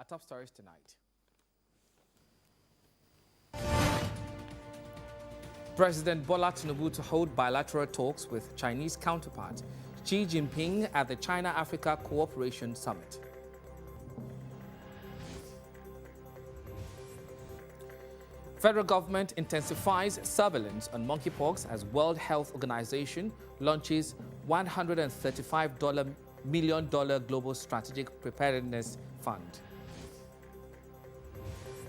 top stories tonight. President Bola Tinubu to hold bilateral talks with Chinese counterpart Xi Jinping at the China-Africa Cooperation Summit. Federal government intensifies surveillance on monkeypox as World Health Organization launches $135 million Global Strategic Preparedness Fund.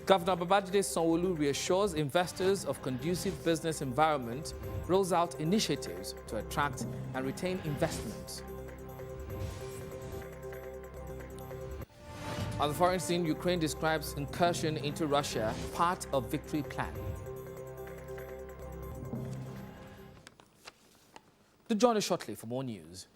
Governor Babajide Sanwo-Olu reassures investors of conducive business environment, rolls out initiatives to attract and retain investments. On the foreign scene, Ukraine describes incursion into Russia part of victory plan. To join us shortly for more news.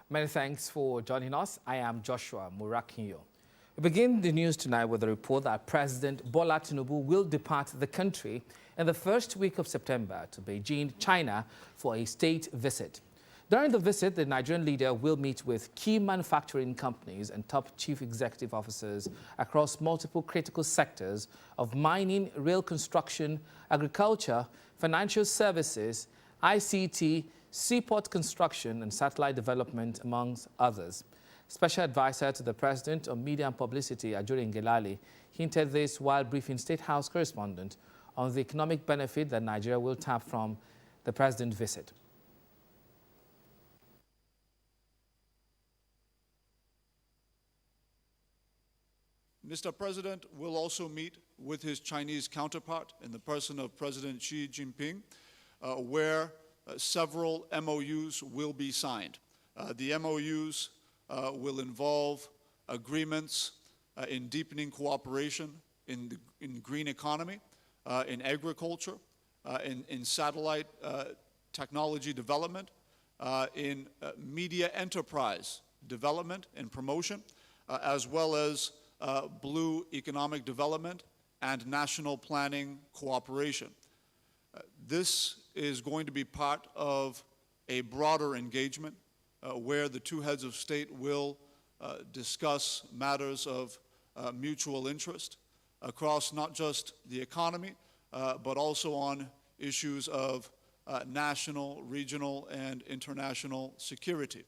Many thanks for joining us. I am Joshua Murakinyo. We begin the news tonight with a report that President Bola Tinubu will depart the country in the first week of September to Beijing, China, for a state visit. During the visit, the Nigerian leader will meet with key manufacturing companies and top chief executive officers across multiple critical sectors of mining, rail construction, agriculture, financial services, ICT, seaport construction and satellite development, amongst others. Special advisor to the president on media and publicity, Ajuri Ngelale, hinted this while briefing State House correspondent on the economic benefit that Nigeria will tap from the president's visit. Mr. President will also meet with his Chinese counterpart in the person of President Xi Jinping, where several MOUs will be signed. The MOUs will involve agreements in deepening cooperation in green economy, in agriculture, in satellite technology development, in media enterprise development and promotion, as well as blue economic development and national planning cooperation. This is going to be part of a broader engagement where the two heads of state will discuss matters of mutual interest across not just the economy, but also on issues of national, regional, and international security.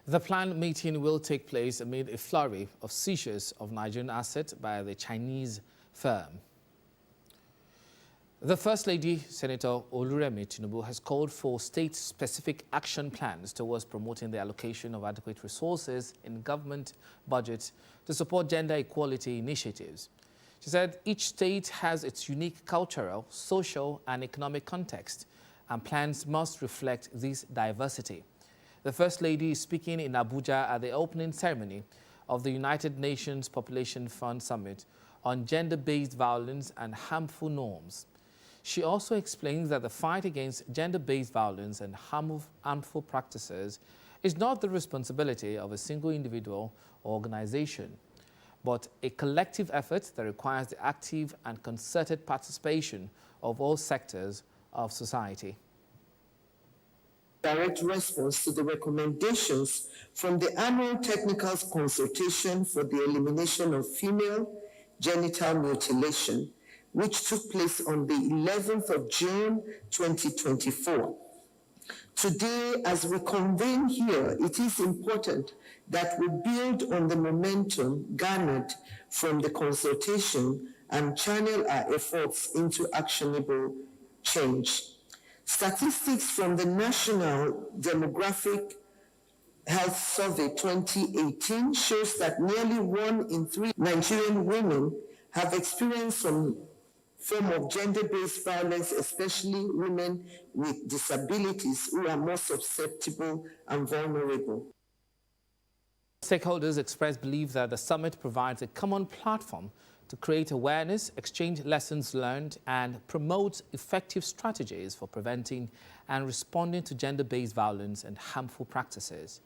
The planned meeting will take place amid a flurry of seizures of Nigerian assets by the Chinese firm. The First Lady, Senator Oluremi Tinubu, has called for state-specific action plans towards promoting the allocation of adequate resources in government budgets to support gender equality initiatives. She said each state has its unique cultural, social, and economic context, and plans must reflect this diversity. The First Lady is speaking in Abuja at the opening ceremony of the United Nations Population Fund Summit on gender-based violence and harmful norms. She also explains that the fight against gender-based violence and harmful practices is not the responsibility of a single individual or organization, but a collective effort that requires the active and concerted participation of all sectors of society. Direct response to the recommendations from the annual technical consultation for the elimination of female genital mutilation, which took place on the 11th of June, 2024. Today, as we convene here, it is important that we build on the momentum garnered from the consultation and channel our efforts into actionable change. Statistics from the National Demographic Health Survey 2018 shows that nearly 1 in 3 Nigerian women have experienced some form of gender-based violence, especially women with disabilities who are more susceptible and vulnerable. Stakeholders expressed belief that the summit provides a common platform to create awareness, exchange lessons learned, and promote effective strategies for preventing and responding to gender-based violence and harmful practices.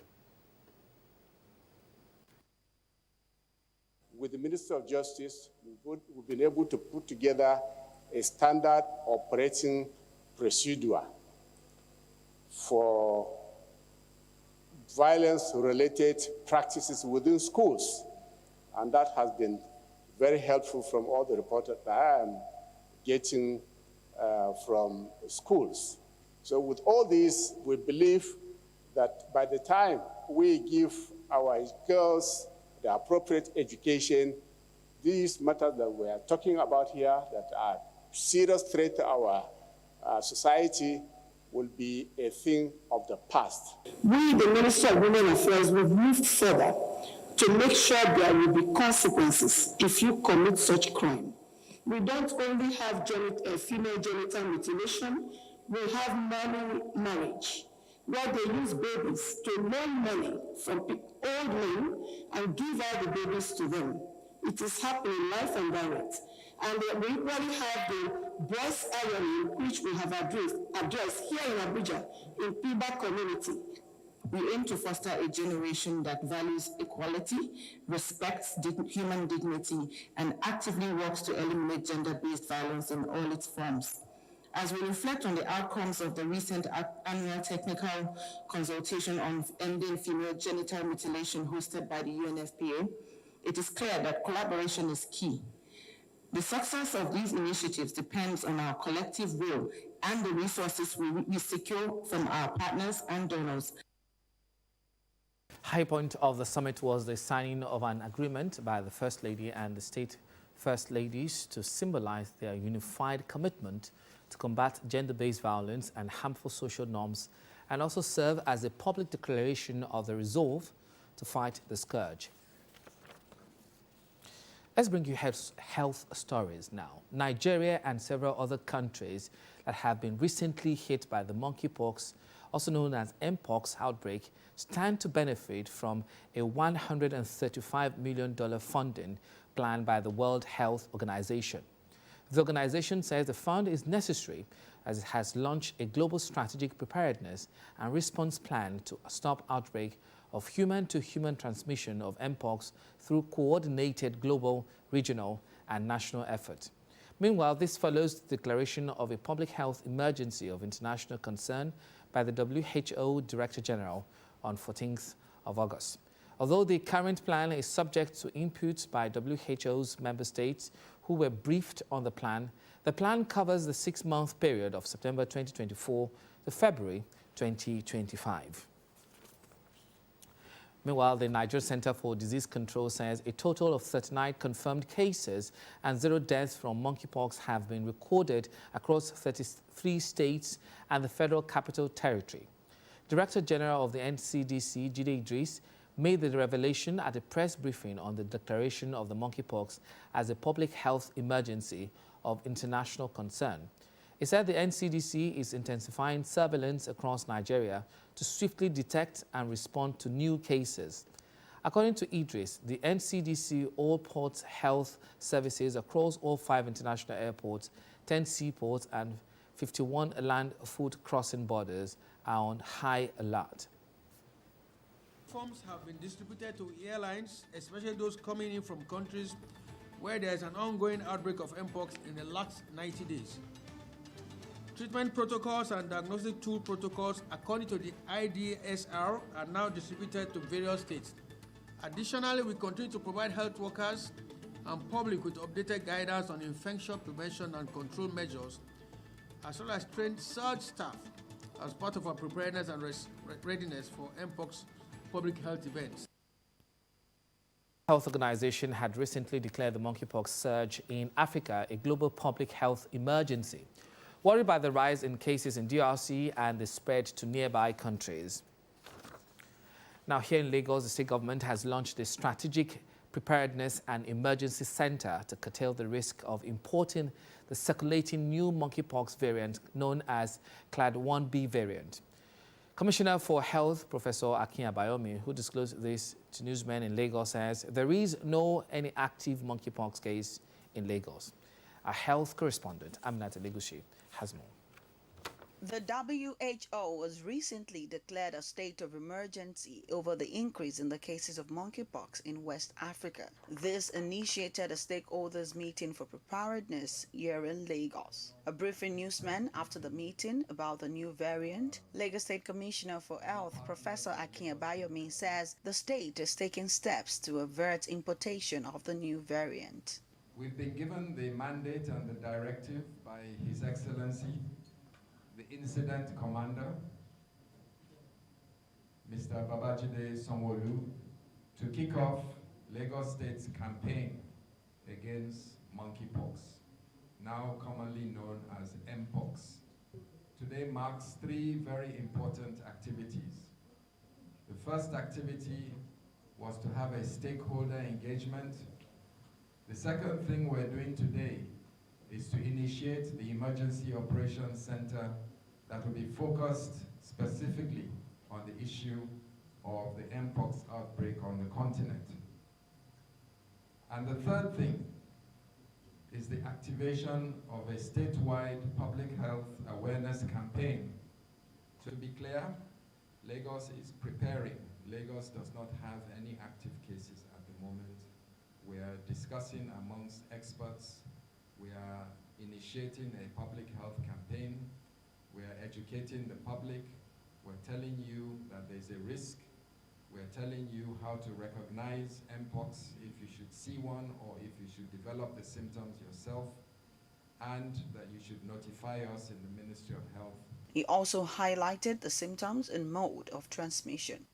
With the Minister of Justice, we've been able to put together a standard operating procedure for violence-related practices within schools. And that has been very helpful from all the reports that I am getting from schools. So with all these, we believe that by the time we give our girls the appropriate education, these matters that we are talking about here that are serious threat to our society will be a thing of the past. We, the Ministry of Women Affairs, will move further to make sure there will be consequences if you commit such crime. We don't only have female genital mutilation, we have money marriage, where they use babies to loan money from old men and give out the babies to them. It is happening live and direct. And we equally have the breast ironing, which we have addressed here in Abuja, in Piba community. We aim to foster a generation that values equality, respects human dignity, and actively works to eliminate gender-based violence in all its forms. As we reflect on the outcomes of the recent annual technical consultation on ending female genital mutilation hosted by the UNFPA, it is clear that collaboration is key. The success of these initiatives depends on our collective will and the resources we secure from our partners and donors. High point of the summit was the signing of an agreement by the First Lady and the State First Ladies to symbolize their unified commitment to combat gender-based violence and harmful social norms, and also serve as a public declaration of the resolve to fight the scourge. Let's bring you health stories now. Nigeria and several other countries that have been recently hit by the monkeypox, also known as Mpox outbreak, stand to benefit from a $135 million funding plan by the World Health Organization. The organization says the fund is necessary as it has launched a global strategic preparedness and response plan to stop outbreak of human-to-human transmission of Mpox through coordinated global, regional, and national effort. Meanwhile, this follows the declaration of a public health emergency of international concern by the WHO Director General on 14th of August. Although the current plan is subject to input by WHO's member states who were briefed on the plan covers the 6-month period of September 2024 to February 2025. Meanwhile, the Nigeria Center for Disease Control says a total of 39 confirmed cases and 0 deaths from monkeypox have been recorded across 33 states and the Federal Capital Territory. Director General of the NCDC, Jide Idris, made the revelation at a press briefing on the declaration of the monkeypox as a public health emergency of international concern. He said the NCDC is intensifying surveillance across Nigeria to swiftly detect and respond to new cases. According to Idris, the NCDC all ports health services across all 5 international airports, 10 seaports, and 51 land food crossing borders are on high alert. Forms have been distributed to airlines, especially those coming in from countries where there is an ongoing outbreak of Mpox in the last 90 days. Treatment protocols and diagnostic tool protocols according to the IDSR are now distributed to various states. Additionally, we continue to provide health workers and public with updated guidance on infection prevention and control measures, as well as trained surge staff as part of our preparedness and readiness for Mpox public health events. Health Organization had recently declared the monkeypox surge in Africa a global public health emergency, worried by the rise in cases in DRC and the spread to nearby countries. Now, here in Lagos, the state government has launched a strategic preparedness and emergency center to curtail the risk of importing the circulating new monkeypox variant known as Clade 1B variant. Commissioner for Health, Professor Akin Abayomi, who disclosed this to newsmen in Lagos, says there is no any active monkeypox case in Lagos. Our health correspondent, Aminat Elegushi, has more. The WHO was recently declared a state of emergency over the increase in the cases of monkeypox in West Africa. This initiated a stakeholders meeting for preparedness here in Lagos. A briefing newsman after the meeting about the new variant, Lagos State Commissioner for Health, Professor Akin Abayomi, says the state is taking steps to avert importation of the new variant. We've been given the mandate and the directive by His Excellency, the Incident Commander, Mr. Babajide Sanwo-Olu, to kick off Lagos State's campaign against monkeypox, now commonly known as Mpox. Today marks 3 very important activities. The first activity was to have a stakeholder engagement. The second thing we're doing today is to initiate the Emergency Operations Center that will be focused specifically on the issue of the Mpox outbreak on the continent. And the third thing is the activation of a statewide public health awareness campaign. To be clear, Lagos is preparing. Lagos does not have any active cases at the moment. We are discussing amongst experts. We are initiating a public health campaign. We are educating the public. We're telling you that there's a risk. We're telling you how to recognize Mpox if you should see one or if you should develop the symptoms yourself, and that you should notify us in the Ministry of Health. He also highlighted the symptoms and mode of transmission.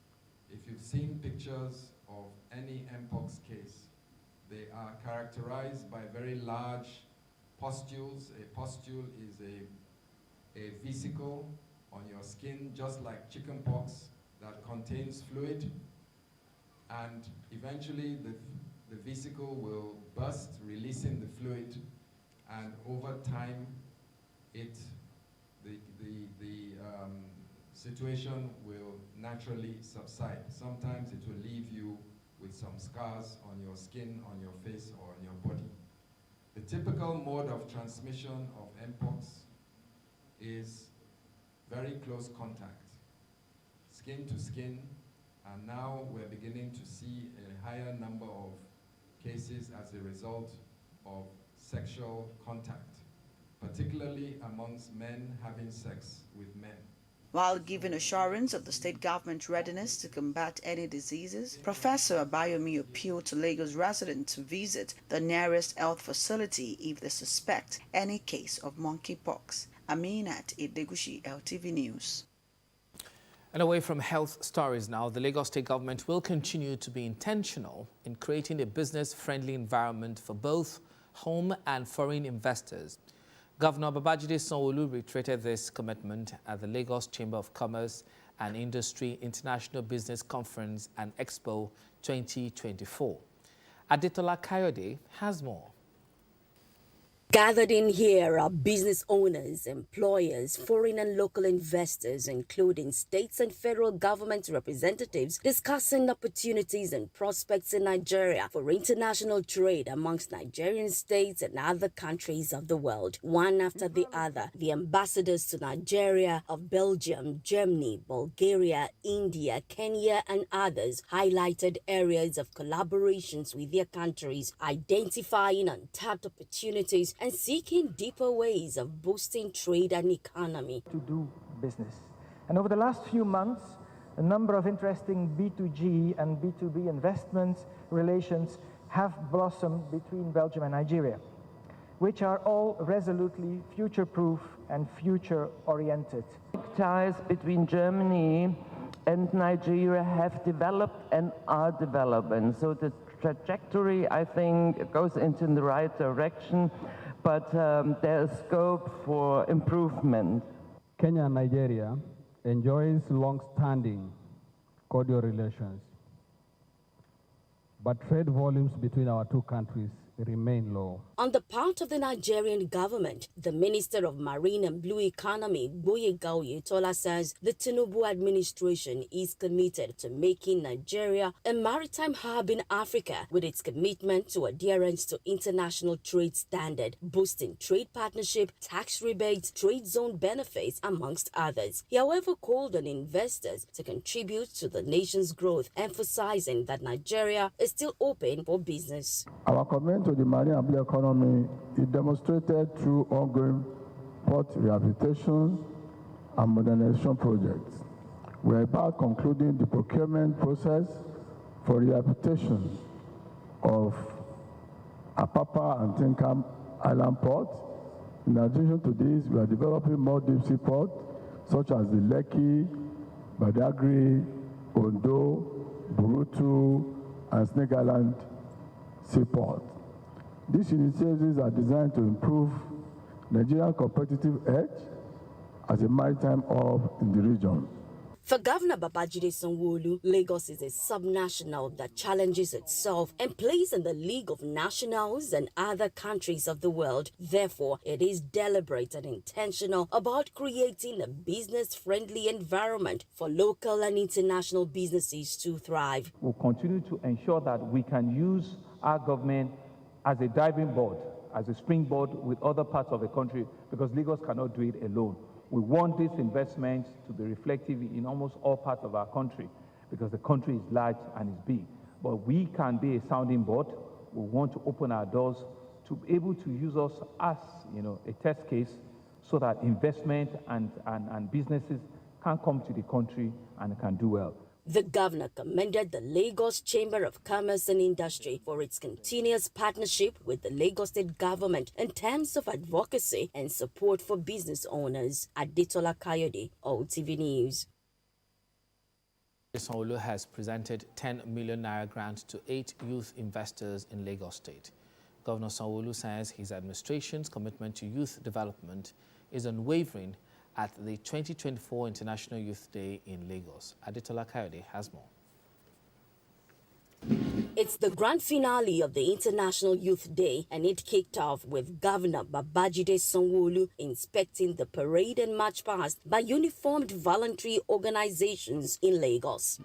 If you've seen pictures of any Mpox case, they are characterized by very large pustules. A pustule is a vesicle on your skin, just like chickenpox, that contains fluid. And eventually the vesicle will burst, releasing the fluid. And over time, the situation will naturally subside. Sometimes it will leave you with some scars on your skin, on your face, or on your body. The typical mode of transmission of Mpox is very close contact, skin to skin, and now we're beginning to see a higher number of cases as a result of sexual contact, particularly amongst men having sex with men. While giving assurance of the state government's readiness to combat any diseases, Professor Abayomi appealed to Lagos residents to visit the nearest health facility if they suspect any case of monkeypox. Aminat Elegushi, LTV News. And away from health stories now, the Lagos State government will continue to be intentional in creating a business-friendly environment for both home and foreign investors. Governor Babajide Sanwo-Olu reiterated this commitment at the Lagos Chamber of Commerce and Industry International Business Conference and Expo 2024. Adetola Kayode has more. Gathered in here are business owners, employers, foreign and local investors, including states and federal government representatives, discussing opportunities and prospects in Nigeria for international trade amongst Nigerian states and other countries of the world. One after the other, the ambassadors to Nigeria of Belgium, Germany, Bulgaria, India, Kenya, and others highlighted areas of collaborations with their countries, identifying untapped opportunities and seeking deeper ways of boosting trade and economy. To do business. And over the last few months, a number of interesting B2G and B2B investment relations have blossomed between Belgium and Nigeria, which are all resolutely future-proof and future-oriented. Ties between Germany and Nigeria have developed and are developing. So the trajectory, I think, goes into the right direction, but there's scope for improvement. Kenya and Nigeria enjoys long-standing cordial relations, but trade volumes between our two countries remain low. On the part of the Nigerian government, the Minister of Marine and Blue Economy, Gboyega Oyetola, says the Tinubu administration is committed to making Nigeria a maritime hub in Africa with its commitment to adherence to international trade standard, boosting trade partnership, tax rebates, trade zone benefits, amongst others. He, however, called on investors to contribute to the nation's growth, emphasizing that Nigeria is still open for business. Our commitment to the marine and blue economy is demonstrated through ongoing port rehabilitation and modernization projects. We are about concluding the procurement process for rehabilitation of Apapa and Tinkham Island Port. In addition to this, we are developing more deep sea ports such as the Lekki, Badagry, Ondo, Burutu, and Snake Island seaport. These initiatives are designed to improve Nigeria's competitive edge as a maritime hub in the region. For Governor Babajide Sanwo-Olu, Lagos is a subnational that challenges itself and plays in the League of Nationals and other countries of the world. Therefore, it is deliberate and intentional about creating a business-friendly environment for local and international businesses to thrive. We'll continue to ensure that we can use our government as a diving board, as a springboard with other parts of the country, because Lagos cannot do it alone. We want these investments to be reflective in almost all parts of our country, because the country is large and is big. But we can be a sounding board. We want to open our doors to be able to use us as, a test case, so that investment and businesses can come to the country and can do well. The governor commended the Lagos Chamber of Commerce and Industry for its continuous partnership with the Lagos State government in terms of advocacy and support for business owners. Adetola Kayode, OTV News. Sanwo-Olu has presented 10 million naira grant to 8 youth investors in Lagos State. Governor Sanwo-Olu says his administration's commitment to youth development is unwavering at the 2024 International Youth Day in Lagos. Adetola Kayode has more. It's the grand finale of the International Youth Day, and it kicked off with Governor Babajide Sanwo-Olu inspecting the parade and march past by uniformed voluntary organizations in Lagos.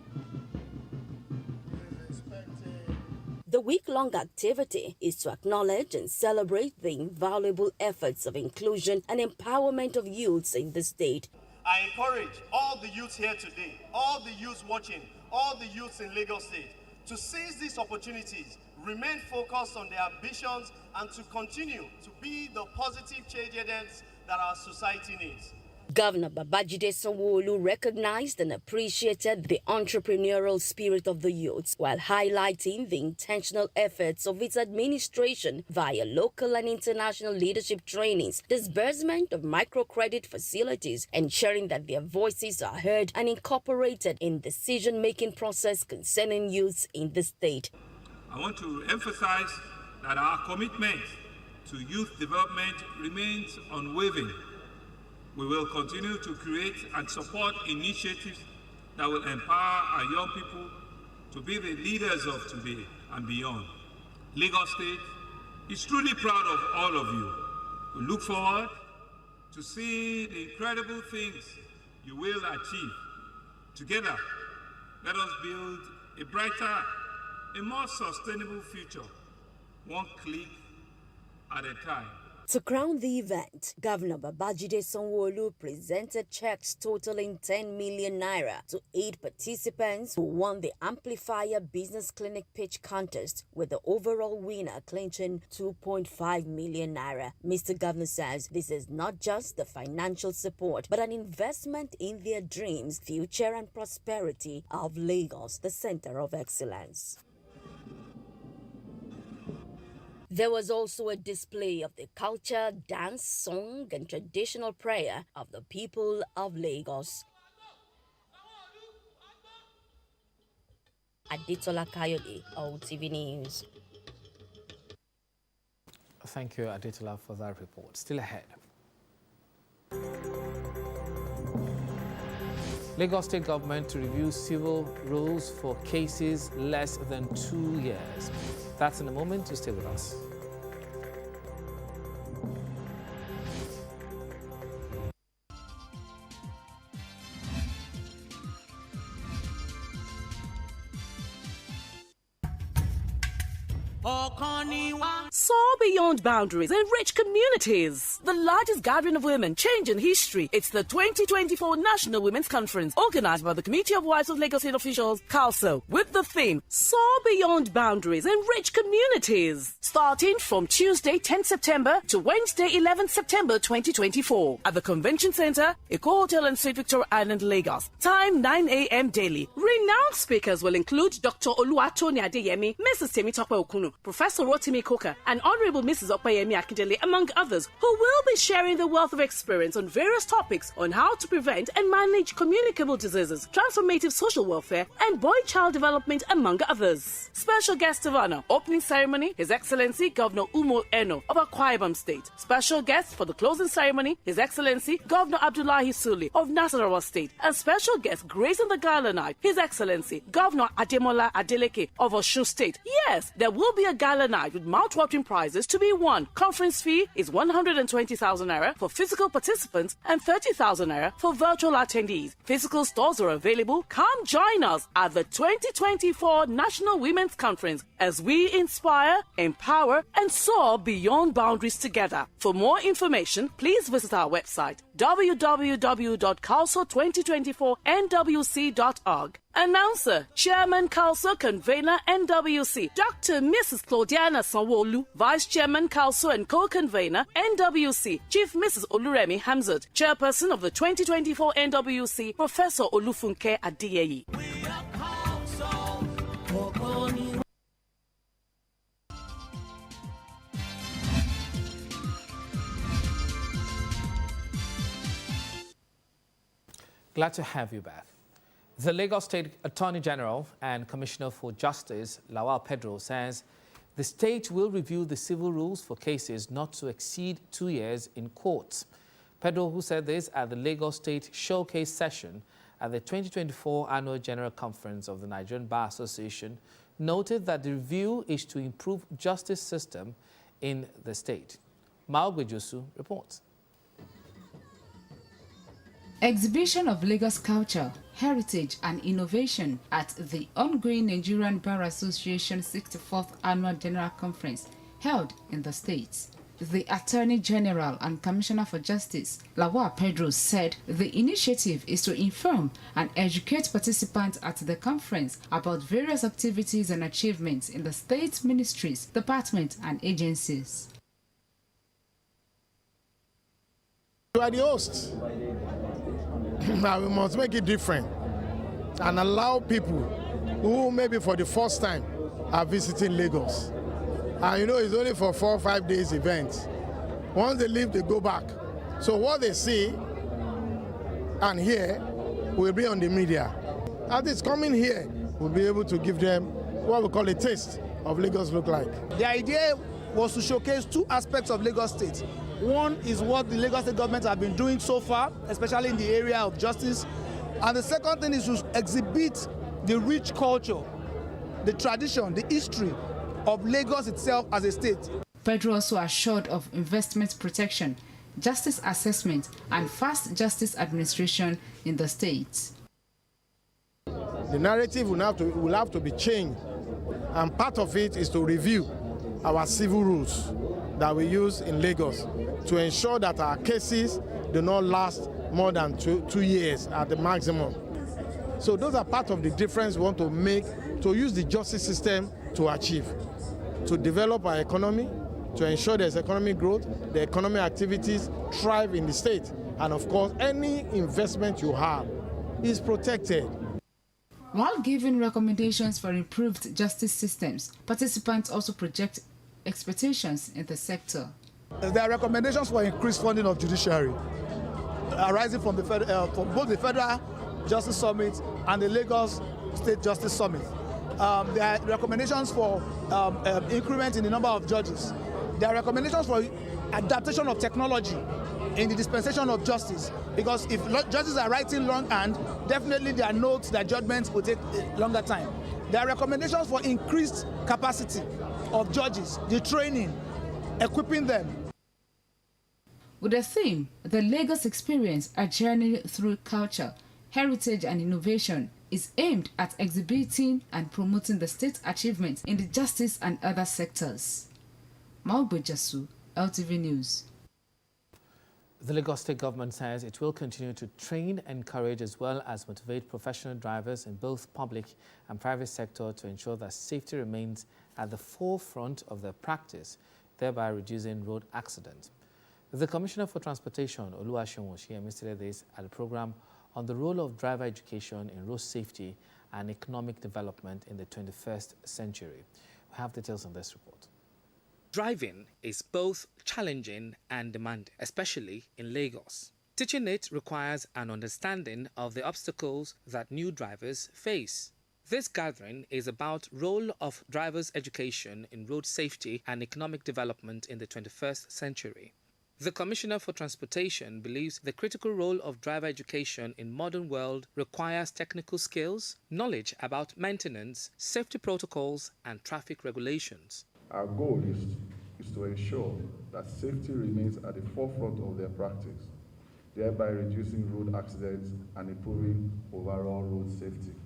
The week-long activity is to acknowledge and celebrate the invaluable efforts of inclusion and empowerment of youths in the state. I encourage all the youths here today, all the youths watching, all the youths in Lagos State, to seize these opportunities, remain focused on their ambitions, and to continue to be the positive change agents that our society needs. Governor Babajide Sanwo-Olu recognized and appreciated the entrepreneurial spirit of the youths while highlighting the intentional efforts of its administration via local and international leadership trainings, disbursement of microcredit facilities, ensuring that their voices are heard and incorporated in decision-making process concerning youths in the state. I want to emphasize that our commitment to youth development remains unwavering. We will continue to create and support initiatives that will empower our young people to be the leaders of today and beyond. Lagos State is truly proud of all of you. We look forward to see the incredible things you will achieve. Together, let us build a brighter, a more sustainable future, one click at a time. To crown the event, Governor Babajide Sanwo-Olu presented checks totaling 10 million naira to 8 participants who won the Amplifier Business Clinic Pitch Contest, with the overall winner clinching 2.5 million naira. Mr. Governor says this is not just the financial support, but an investment in their dreams, future and prosperity of Lagos, the center of excellence. There was also a display of the culture, dance, song, and traditional prayer of the people of Lagos. Adetola Kayode, OTV News. Thank you, Adetola, for that report. Still ahead. Lagos State government to review civil rules for cases less than 2 years. That's in a moment. To stay with us. Soar beyond boundaries and rich communities. The largest gathering of women changing history. It's the 2024 National Women's Conference, organized by the Committee of Wives of Lagos State Officials, CALSO, with the theme Soar Beyond Boundaries and Rich Communities. Starting from Tuesday, 10 September to Wednesday, 11 September 2024 at the Convention Center, Eko Hotel and Suite Victoria Island, Lagos. Time 9 a.m. daily. Renowned speakers will include Dr. Oluwatoni Adeyemi, Mrs. Temitope Okunu, Professor Rotimi Koka, and Honorable Mrs. Opayemi Akindele, among others, who will be sharing the wealth of experience on various topics on how to prevent and manage communicable diseases, transformative social welfare, and boy-child development, among others. Special guest of honor, opening ceremony, His Excellency Governor Umo Eno of Akwa Ibom State. Special guest for the closing ceremony, His Excellency Governor Abdullahi Sule of Nasarawa State. And special guest gracing the gala night, His Excellency Governor Ademola Adeleke of Osun State. Yes, there will be a gala night with mouth-watering prizes to be won. Conference fee is 120,000 naira for physical participants and 30,000 naira for virtual attendees. Physical stores are available. Come join us at the 2024 National Women's Conference as we inspire, empower, and soar beyond boundaries together. For more information, please visit our website www.calso2024nwc.org. Announcer, Chairman CALSO, Convener NWC, Dr. Mrs. Claudiana Sanwo-Olu, Vice Chairman CALSO and Co-Convener NWC, Chief Mrs. Oluremi Hamzat, Chairperson of the 2024 NWC, Professor Olufunke Adeyeye. Glad to have you back. The Lagos State Attorney General and Commissioner for Justice, Lawal Pedro, says the state will review the civil rules for cases not to exceed 2 years in court. Pedro, who said this at the Lagos State Showcase session at the 2024 Annual General Conference of the Nigerian Bar Association, noted that the review is to improve justice system in the state. Maogbe Josu reports. Exhibition of Lagos culture, heritage and innovation at the ongoing Nigerian Bar Association 64th Annual General Conference held in the States. The Attorney General and Commissioner for Justice, Lawal Pedro, said the initiative is to inform and educate participants at the conference about various activities and achievements in the state ministries, departments and agencies. You are the host. Now we must make it different and allow people who maybe for the first time are visiting Lagos. And you know it's only for 4 or 5 days event. Once they leave, they go back. So what they see and hear will be on the media. As it's coming here, we'll be able to give them what we call a taste of Lagos look like. The idea was to showcase two aspects of Lagos State. One is what the Lagos State government have been doing so far, especially in the area of justice. And the second thing is to exhibit the rich culture, the tradition, the history of Lagos itself as a state. Pedro also assured of investment protection, justice assessment, and fast justice administration in the state. The narrative will have to be changed, and part of it is to review our civil rules that we use in Lagos to ensure that our cases do not last more than 2 years at the maximum. So those are part of the difference we want to make to use the justice system to achieve, to develop our economy, to ensure there's economic growth, the economic activities thrive in the state, and of course any investment you have is protected. While giving recommendations for improved justice systems, participants also project expectations in the sector. There are recommendations for increased funding of judiciary arising from from both the Federal Justice Summit and the Lagos State Justice Summit. There are recommendations for increment in the number of judges. There are recommendations for adaptation of technology in the dispensation of justice, because if judges are writing longhand, definitely their notes, their judgments will take a longer time. There are recommendations for increased capacity of judges, the training, equipping them. With the theme, The Lagos Experience, a journey through culture, heritage and innovation, is aimed at exhibiting and promoting the state's achievements in the justice and other sectors. Maugbo Jasu, LTV News. The Lagos State government says it will continue to train, encourage as well as motivate professional drivers in both public and private sector to ensure that safety remains at the forefront of their practice, thereby reducing road accidents. The Commissioner for Transportation, Oluwaseun Oshiyemi, stated this at a program on the role of driver education in road safety and economic development in the 21st century. We have details on this report. Driving is both challenging and demanding, especially in Lagos. Teaching it requires an understanding of the obstacles that new drivers face. This gathering is about role of drivers' education in road safety and economic development in the 21st century. The Commissioner for Transportation believes the critical role of driver education in modern world requires technical skills, knowledge about maintenance, safety protocols, and traffic regulations. Our goal is to ensure that safety remains at the forefront of their practice, thereby reducing road accidents and improving overall road safety.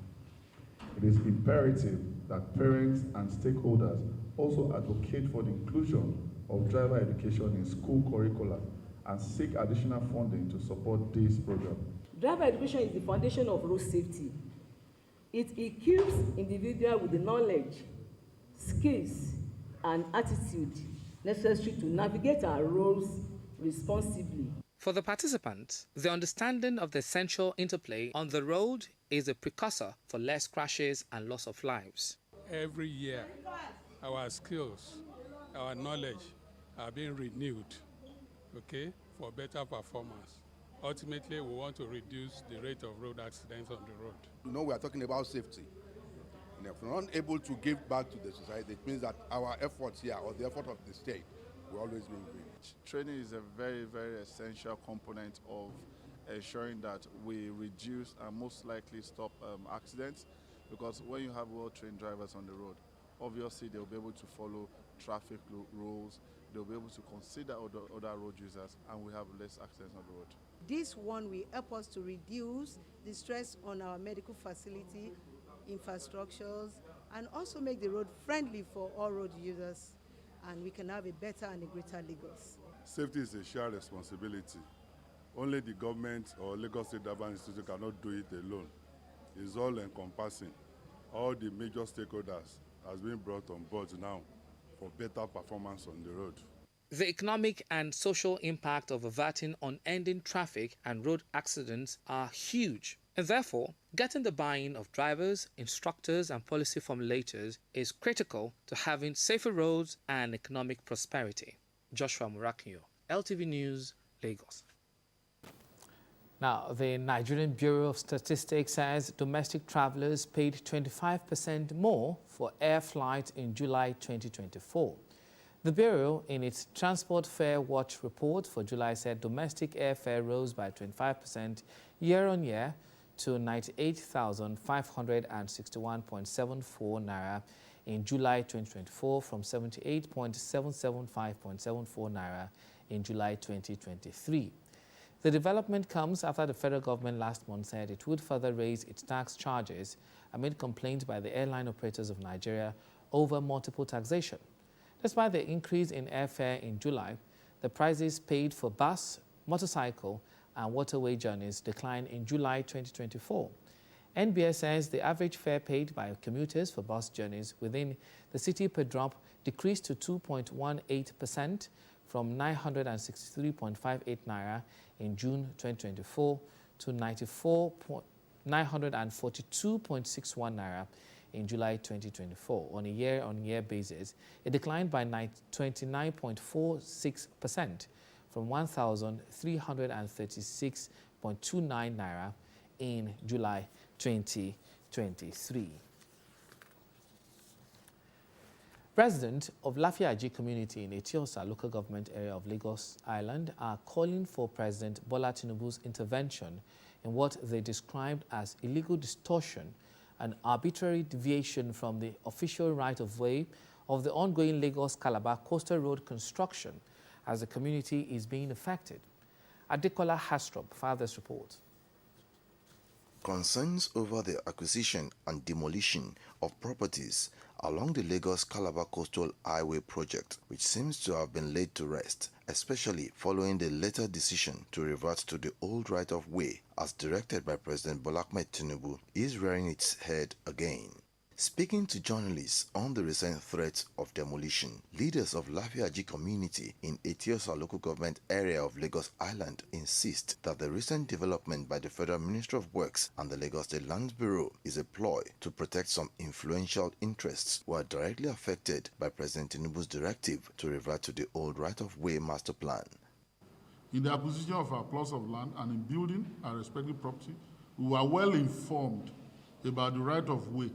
It is imperative that parents and stakeholders also advocate for the inclusion of driver education in school curricula and seek additional funding to support this program. Driver education is the foundation of road safety. It equips individuals with the knowledge, skills, and attitude necessary to navigate our roads responsibly. For the participants, the understanding of the essential interplay on the road is a precursor for less crashes and loss of lives. Every year, our skills, our knowledge are being renewed, for better performance. Ultimately, we want to reduce the rate of road accidents on the road. We are talking about safety. And if we're not able to give back to the society, it means that our efforts here, or the effort of the state, will always be in vain. Training is a very, very essential component of ensuring that we reduce and most likely stop accidents, because when you have well-trained drivers on the road, obviously they'll be able to follow traffic rules, they'll be able to consider other road users, and we have less accidents on the road. This one will help us to reduce the stress on our medical facility, infrastructures, and also make the road friendly for all road users, and we can have a better and a greater Lagos. Safety is a shared responsibility. Only the government or Lagos State Driver Institute cannot do it alone. It's all encompassing. All the major stakeholders has been brought on board now for better performance on the road. The economic and social impact of averting unending traffic and road accidents are huge. And therefore, getting the buy-in of drivers, instructors, and policy formulators is critical to having safer roads and economic prosperity. Joshua Murakinyo, LTV News, Lagos. Now, the Nigerian Bureau of Statistics says domestic travelers paid 25% more for air flights in July 2024. The Bureau, in its Transport Fare Watch report for July, said domestic airfare rose by 25% year-on-year to 98,561.74 naira in July 2024 from 78,775.74 naira in July 2023. The development comes after the federal government last month said it would further raise its tax charges amid complaints by the airline operators of Nigeria over multiple taxation. Despite the increase in airfare in July, the prices paid for bus, motorcycle, and waterway journeys declined in July 2024. NBS says the average fare paid by commuters for bus journeys within the city per drop decreased to 2.18% from 963.58 naira in June 2024 to 942.61 naira in July 2024. On a year-on-year basis, it declined by 29.46% from 1,336.29 naira in July 2023. Residents of Lafiaji community in Etiosa local government area of Lagos Island are calling for President Bola Tinubu's intervention in what they described as illegal distortion and arbitrary deviation from the official right-of-way of the ongoing Lagos-Calabar Coastal Road construction as the community is being affected. Adekola Hastrop filed this report. Concerns over the acquisition and demolition of properties along the Lagos-Calabar Coastal Highway project, which seems to have been laid to rest, especially following the later decision to revert to the old right-of-way as directed by President Bola Ahmed Tinubu, is rearing its head again. Speaking to journalists on the recent threat of demolition, leaders of Lafiaji community in Etiosa local government area of Lagos Island insist that the recent development by the Federal Ministry of Works and the Lagos State Lands Bureau is a ploy to protect some influential interests who are directly affected by President Tinubu's directive to revert to the old right-of-way master plan. In the acquisition of our plots of land and in building our respective property, we were well informed about the right-of-way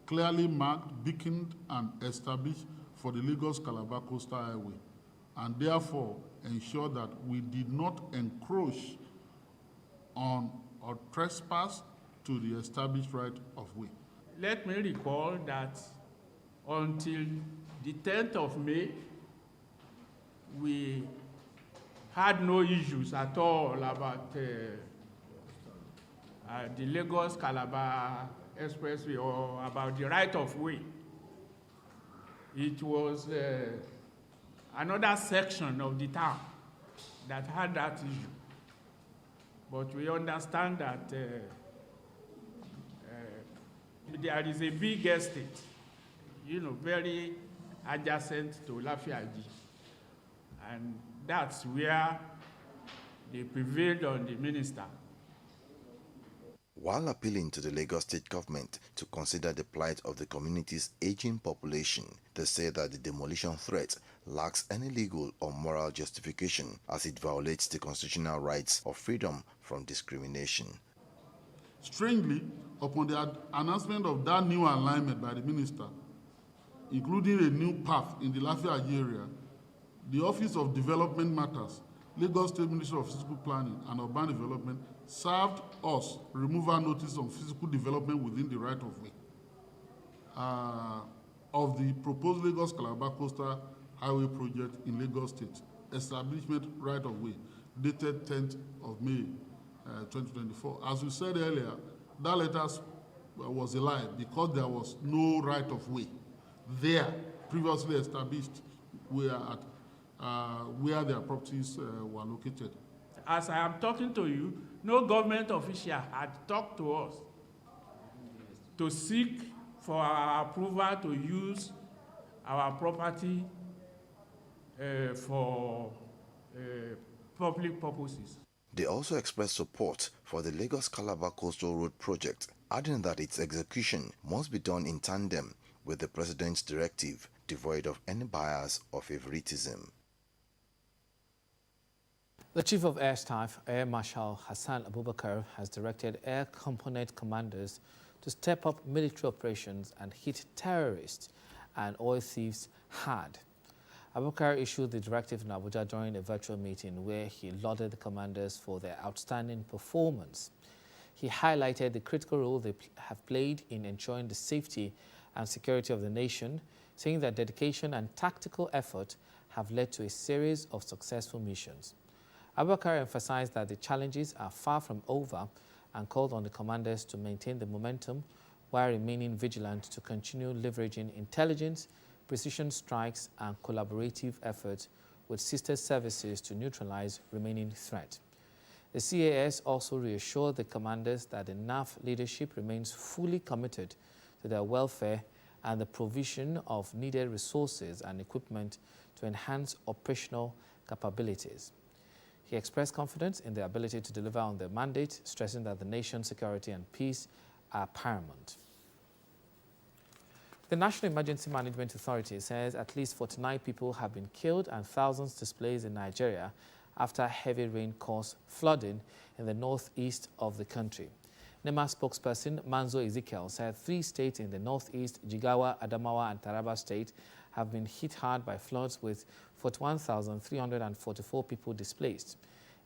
clearly marked, beaconed, and established for the Lagos-Calabar Coastal Highway, and therefore ensure that we did not encroach on or trespass to the established right-of-way. Let me recall that until the 10th of May, we had no issues at all about the Lagos-Calabar Expressway or about the right-of-way. It was another section of the town that had that issue. But we understand that there is a big estate, very adjacent to Lafiaji. And that's where they prevailed on the minister. While appealing to the Lagos State government to consider the plight of the community's aging population, they say that the demolition threat lacks any legal or moral justification as it violates the constitutional rights of freedom from discrimination. Strangely, upon the announcement of that new alignment by the minister, including a new path in the Lafiaji area, the Office of Development Matters, Lagos State Ministry of Physical Planning and Urban Development served us removal notice on physical development within the right-of-way of the proposed Lagos-Calabar Coastal Highway project in Lagos State, establishment right-of-way, dated 10th of May 2024. As we said earlier, that letter was a lie because there was no right-of-way there previously established where their properties were located. As I am talking to you, no government official had talked to us to seek for our approval to use our property for public purposes. They also expressed support for the Lagos-Calabar Coastal Road project, adding that its execution must be done in tandem with the President's directive, devoid of any bias or favoritism. The Chief of Air Staff, Air Marshal Hassan Abubakar, has directed air component commanders to step up military operations and hit terrorists and oil thieves hard. Abubakar issued the directive in Abuja during a virtual meeting where he lauded the commanders for their outstanding performance. He highlighted the critical role they have played in ensuring the safety and security of the nation, saying that dedication and tactical effort have led to a series of successful missions. Abubakar emphasized that the challenges are far from over and called on the commanders to maintain the momentum while remaining vigilant to continue leveraging intelligence, precision strikes, and collaborative efforts with sister services to neutralize remaining threat. The CAS also reassured the commanders that the NAF leadership remains fully committed to their welfare and the provision of needed resources and equipment to enhance operational capabilities. He expressed confidence in their ability to deliver on their mandate, stressing that the nation's security and peace are paramount. The National Emergency Management Authority says at least 49 people have been killed and thousands displaced in Nigeria after heavy rain caused flooding in the northeast of the country. NEMA spokesperson Manzo Ezekiel said 3 states in the northeast, Jigawa, Adamawa, and Taraba State, have been hit hard by floods with 41,344 people displaced.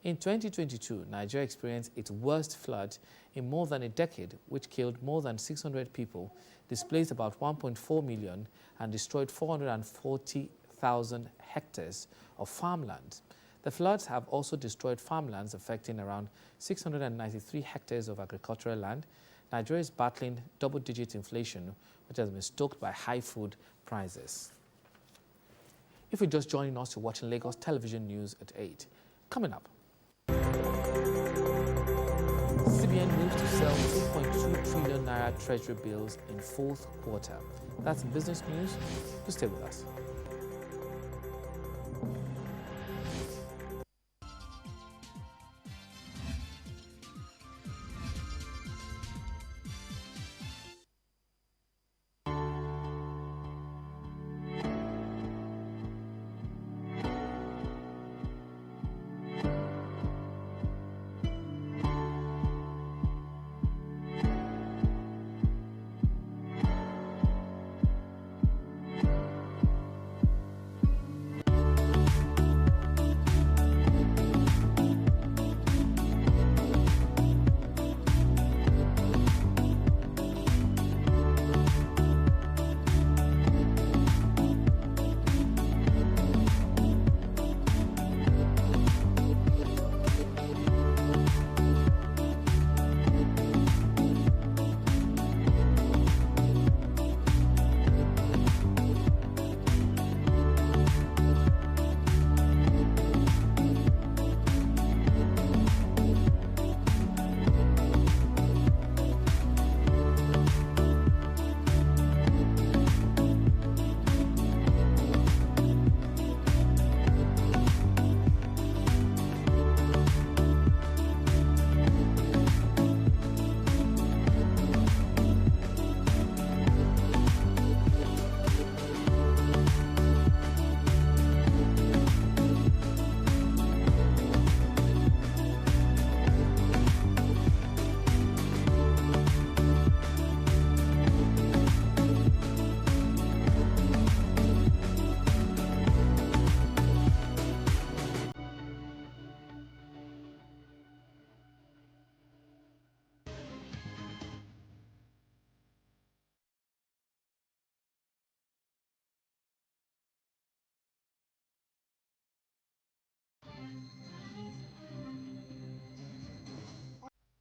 In 2022, Nigeria experienced its worst flood in more than a decade, which killed more than 600 people, displaced about 1.4 million, and destroyed 440,000 hectares of farmland. The floods have also destroyed farmlands, affecting around 693 hectares of agricultural land. Nigeria is battling double-digit inflation, which has been stoked by high food prices. If you're just joining us, you're watching Lagos Television News at 8. Coming up, CBN moves to sell 2.2 trillion naira treasury bills in fourth quarter. That's in business news. Just stay with us.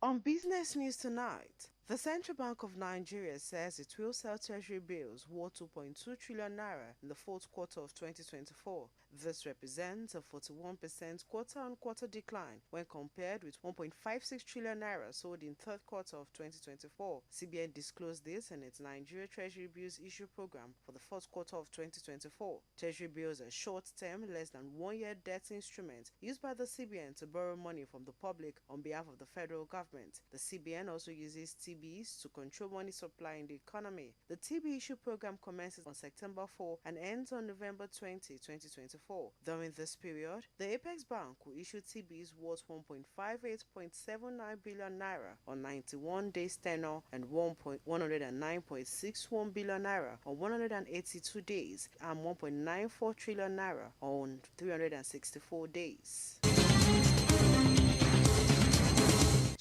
On Business News tonight, the Central Bank of Nigeria says it will sell treasury bills worth 2.2 trillion naira in the fourth quarter of 2024. This represents a 41% quarter-on-quarter decline when compared with 1.56 trillion naira sold in third quarter of 2024. CBN disclosed this in its Nigeria Treasury Bills issue program for the fourth quarter of 2024. Treasury bills are short-term, less than 1-year debt instruments used by the CBN to borrow money from the public on behalf of the federal government. The CBN also uses TBs to control money supply in the economy. The TB issue program commences on September 4 and ends on November 20, 2024. During this period, the Apex Bank will issue TBs worth 1.58.79 billion naira on 91 days tenure and 109.61 billion naira on 182 days and 1.94 trillion naira on 364 days.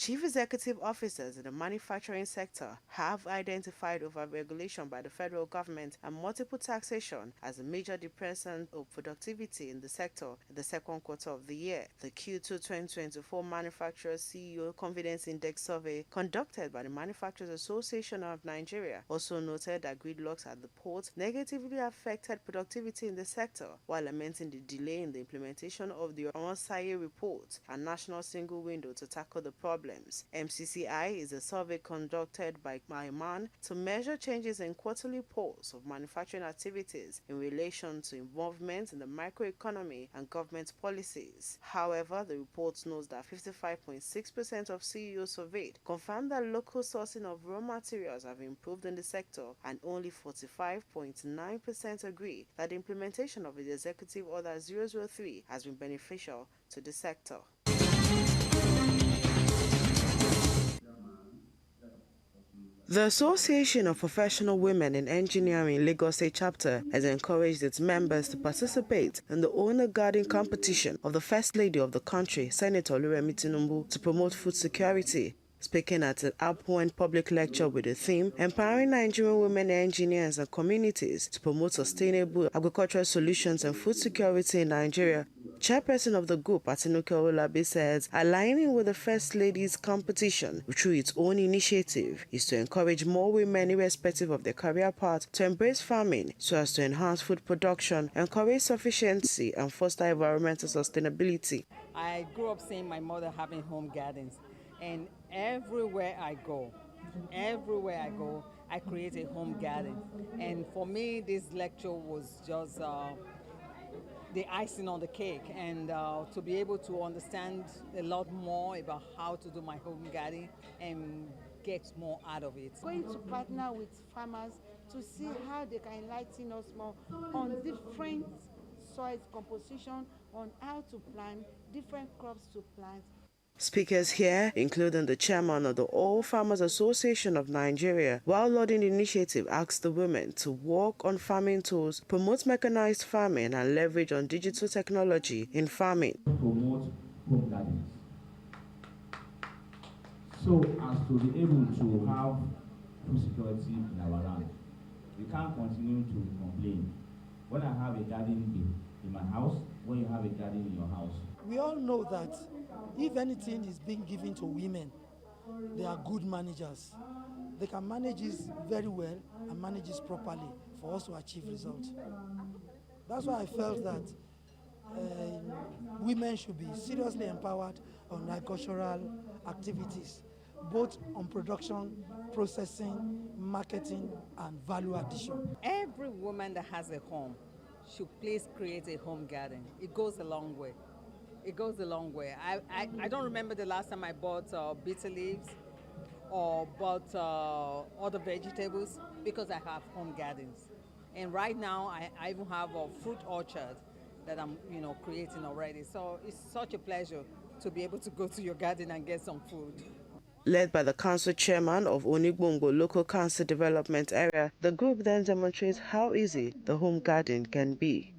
Chief executive officers in the manufacturing sector have identified overregulation by the federal government and multiple taxation as a major depressant of productivity in the sector in the second quarter of the year. The Q2 2024 Manufacturers CEO Confidence Index survey conducted by the Manufacturers Association of Nigeria also noted that gridlocks at the ports negatively affected productivity in the sector, while lamenting the delay in the implementation of the Onsaye report and national single window to tackle the problem. MCCI is a survey conducted by MAN to measure changes in quarterly polls of manufacturing activities in relation to involvement in the microeconomy and government policies. However, the report notes that 55.6% of CEOs surveyed confirmed that local sourcing of raw materials have improved in the sector, and only 45.9% agree that the implementation of the Executive Order 003 has been beneficial to the sector. The Association of Professional Women in Engineering Lagos State Chapter has encouraged its members to participate in the Honor Garden competition of the First Lady of the country, Senator Oluremi Tinubu, to promote food security. Speaking at an Upwend public lecture with the theme, Empowering Nigerian Women Engineers and Communities to Promote Sustainable Agricultural Solutions and Food Security in Nigeria, Chairperson of the group, Atinuke Olabi, says aligning with the First Lady's competition through its own initiative is to encourage more women, irrespective of their career path, to embrace farming so as to enhance food production, encourage sufficiency, and foster environmental sustainability. I grew up seeing my mother having home gardens, and everywhere I go, I create a home garden. And for me, this lecture was just the icing on the cake, and to be able to understand a lot more about how to do my home garden and get more out of it. Going to partner with farmers to see how they can enlighten us more on different soil composition, on how to plant, different crops to plant. Speakers here, including the chairman of the All Farmers Association of Nigeria, while lauding the initiative, asked the women to work on farming tools, promote mechanized farming, and leverage on digital technology in farming. Promote home gardens, so as to be able to have food security in our land. We can't continue to complain. When I have a garden in my house, when you have a garden in your house. We all know that if anything is being given to women, they are good managers. They can manage this very well and manage this properly for us to achieve results. That's why I felt that women should be seriously empowered on agricultural activities, both on production, processing, marketing, and value addition. Every woman that has a home should please create a home garden. It goes a long way. It goes a long way. I don't remember the last time I bought bitter leaves or bought other vegetables because I have home gardens. And right now I even have a fruit orchard that I'm creating already. So it's such a pleasure to be able to go to your garden and get some food. Led by the council chairman of Onigbongo Local Council Development Area, the group then demonstrates how easy the home garden can be.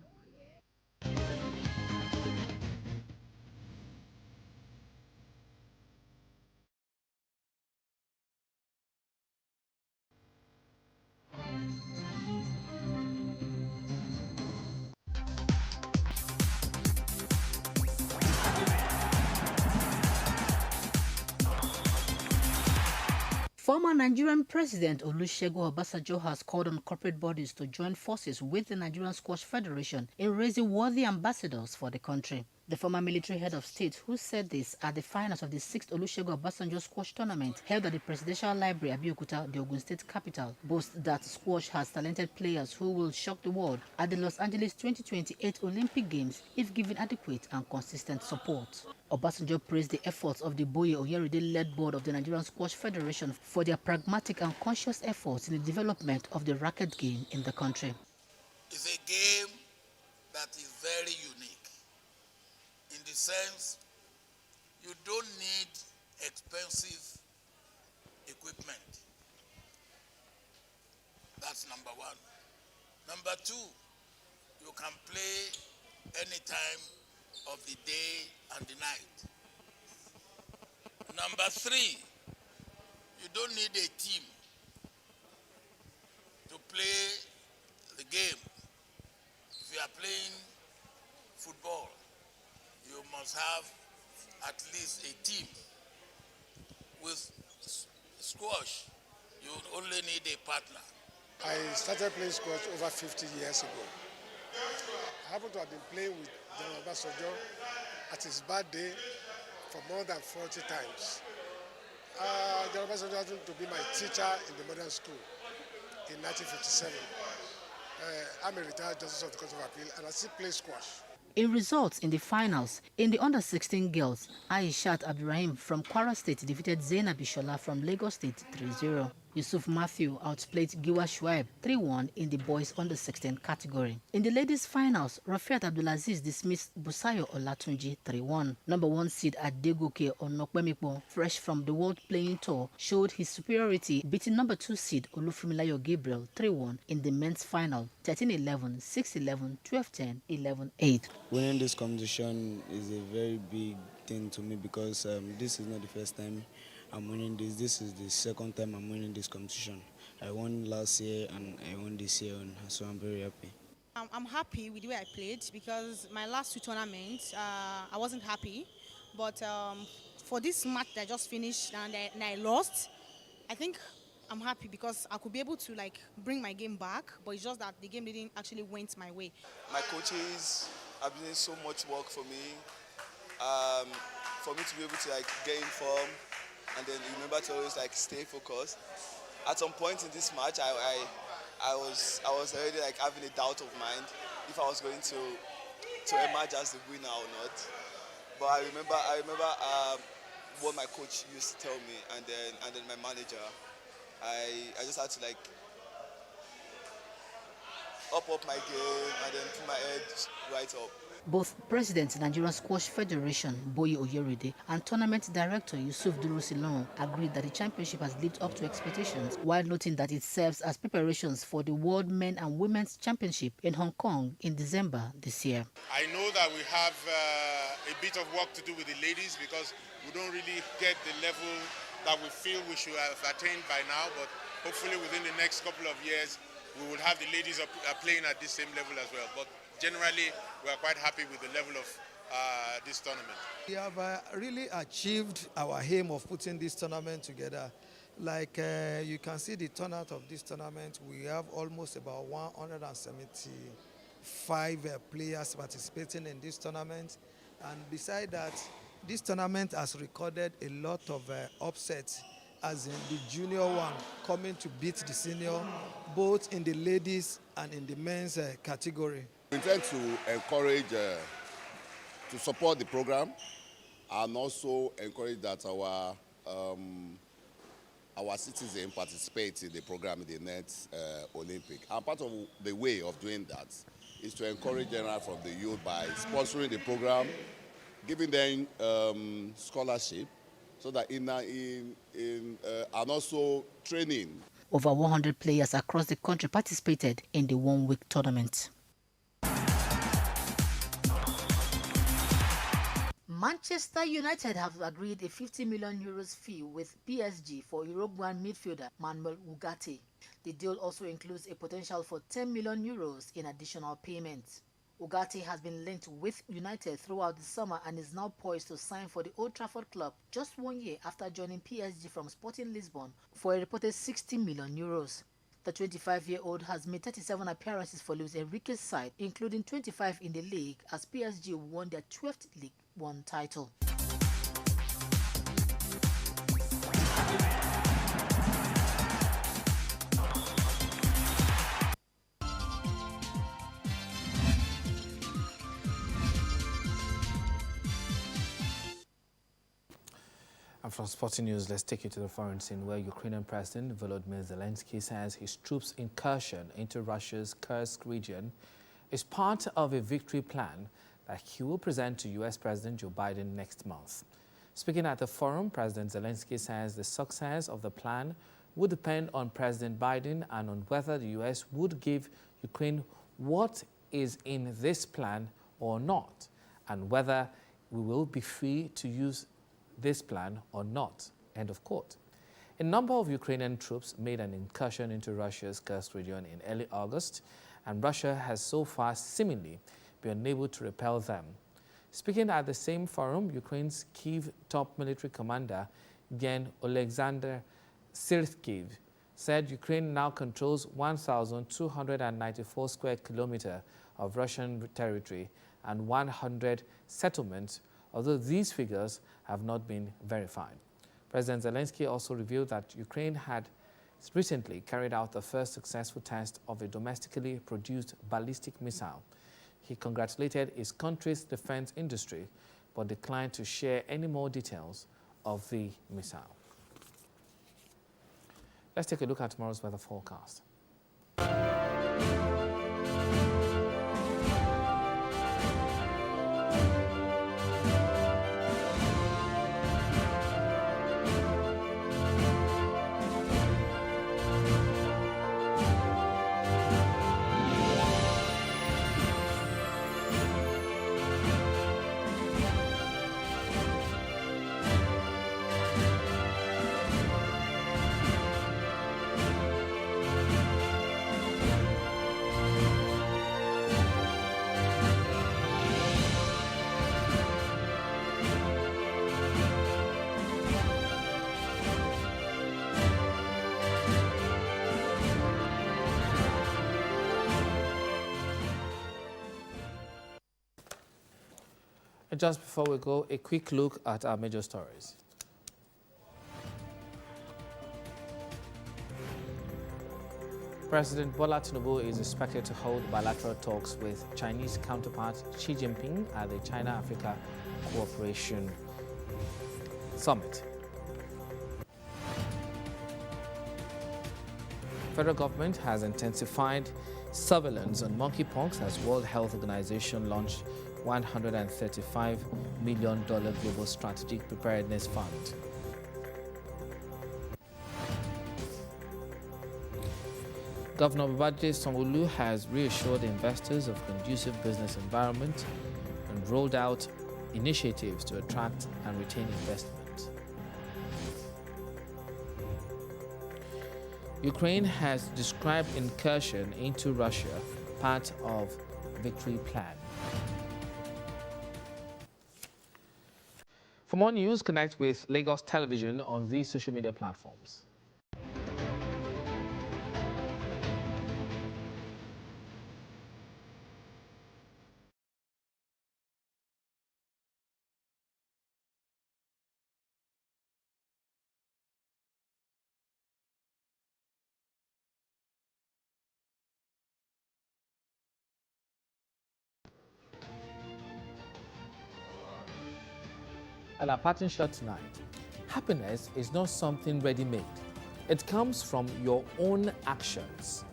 Former Nigerian President Olusegun Obasanjo has called on corporate bodies to join forces with the Nigerian Squash Federation in raising worthy ambassadors for the country. The former military head of state, who said this at the finals of the 6th Olusegun Obasanjo Squash Tournament held at the Presidential Library, Abeokuta, the Ogun State capital, boasts that squash has talented players who will shock the world at the Los Angeles 2028 Olympic Games if given adequate and consistent support. Obasanjo praised the efforts of the Boye Oyeride-led board of the Nigerian Squash Federation for their pragmatic and conscious efforts in the development of the racket game in the country. It's a game that is very unique in the sense you don't need expensive equipment. That's number one. Number two, you can play any time of the day and the night. Number three, you don't need a team to play the game. If you are playing football, you must have at least a team. With squash, you only need a partner. I started playing squash over 50 years ago. I happen to have been playing with General Obasanjo at his birthday for more than 40 times. General Obasanjo happened to be my teacher in the modern school in 1957. I'm a retired Justice of the Court of Appeal and I still play squash. In results in the finals, in the under-16 girls, Aishat Abdurrahim from Kwara State defeated Zainab Ishola from Lagos State 3-0. Yusuf Matthew outplayed Giwa Shuaib 3-1 in the boys under-16 category. In the ladies' finals, Rafiat Abdulaziz dismissed Busayo Olatunji 3-1. Number 1 seed Adegoke Onokpemipo, fresh from the World Playing Tour, showed his superiority, beating number 2 seed Olufumilayo Gabriel 3-1 in the men's final 13-11, 6-11, 12-10, 11-8. Winning this competition is a very big thing to me because this is not the first time I'm winning this. This is the second time I'm winning this competition. I won last year and I won this year, so I'm very happy. I'm happy with the way I played because my last two tournaments, I wasn't happy. But for this match that I just finished and I lost, I think I'm happy because I could be able to bring my game back. But it's just that the game didn't actually went my way. My coaches have been doing so much work for me to be able to get in form and then remember to always stay focused. At some point in this match, I was already having a doubt of mind if I was going to emerge as the winner or not. But I remember what my coach used to tell me, and then my manager. I just had to up my game and then put my head right up. Both President Nigerian Squash Federation, Boye Oyeride, and Tournament Director Yusuf Durosilon agreed that the championship has lived up to expectations, while noting that it serves as preparations for the World Men and Women's Championship in Hong Kong in December this year. I know that we have a bit of work to do with the ladies because we don't really get the level that we feel we should have attained by now, but hopefully within the next couple of years we will have the ladies playing at this same level as well. But generally, we are quite happy with the level of this tournament. We have really achieved our aim of putting this tournament together. You can see the turnout of this tournament, we have almost about 175 players participating in this tournament. And beside that, this tournament has recorded a lot of upsets, as in the junior one coming to beat the senior, both in the ladies and in the men's category. We intend to encourage, to support the program, and also encourage that our citizens participate in the program in the next Olympic. And part of the way of doing that is to encourage them from the youth by sponsoring the program, giving them scholarship, so that and also training. Over 100 players across the country participated in the one-week tournament. Manchester United have agreed a €50 million fee with PSG for Uruguayan midfielder Manuel Ugarte. The deal also includes a potential for €10 million in additional payments. Ugarte has been linked with United throughout the summer and is now poised to sign for the Old Trafford club just 1 year after joining PSG from Sporting Lisbon for a reported €60 million. The 25-year-old has made 37 appearances for Luis Enrique's side, including 25 in the league, as PSG won their 12th League One title. And from Sporting News, let's take you to the foreign scene where Ukrainian President Volodymyr Zelensky says his troops' incursion into Russia's Kursk region is part of a victory plan that he will present to U.S. President Joe Biden next month. Speaking at the forum, President Zelensky says the success of the plan would depend on President Biden and on whether the U.S. would give Ukraine what is in this plan or not, and whether we will be free to use this plan or not. End of quote. A number of Ukrainian troops made an incursion into Russia's Kursk region in early August, and Russia has so far seemingly been unable to repel them. Speaking at the same forum, Ukraine's Kyiv top military commander, Gen Oleksandr Syrskiev, said Ukraine now controls 1,294 square kilometers of Russian territory and 100 settlements, although these figures have not been verified. President Zelensky also revealed that Ukraine had recently carried out the first successful test of a domestically produced ballistic missile. He congratulated his country's defense industry, but declined to share any more details of the missile. Let's take a look at tomorrow's weather forecast. And just before we go, a quick look at our major stories. President Bola Tinubu is expected to hold bilateral talks with Chinese counterpart Xi Jinping at the China-Africa Cooperation Summit. Federal government has intensified surveillance on monkeypox as World Health Organization launched $135 million Global Strategic Preparedness Fund. Governor Babajide Sanwo-Olu has reassured investors of conducive business environment and rolled out initiatives to attract and retain investment. Ukraine has described incursion into Russia part of victory plan. For more news, connect with Lagos Television on these social media platforms. And our parting shot tonight: happiness is not something ready-made. It comes from your own actions.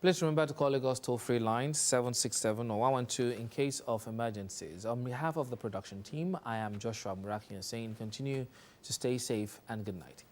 Please remember to call Lagos toll-free line 767 or 112 in case of emergencies. On behalf of the production team, I am Joshua Murakian saying continue to stay safe and good night.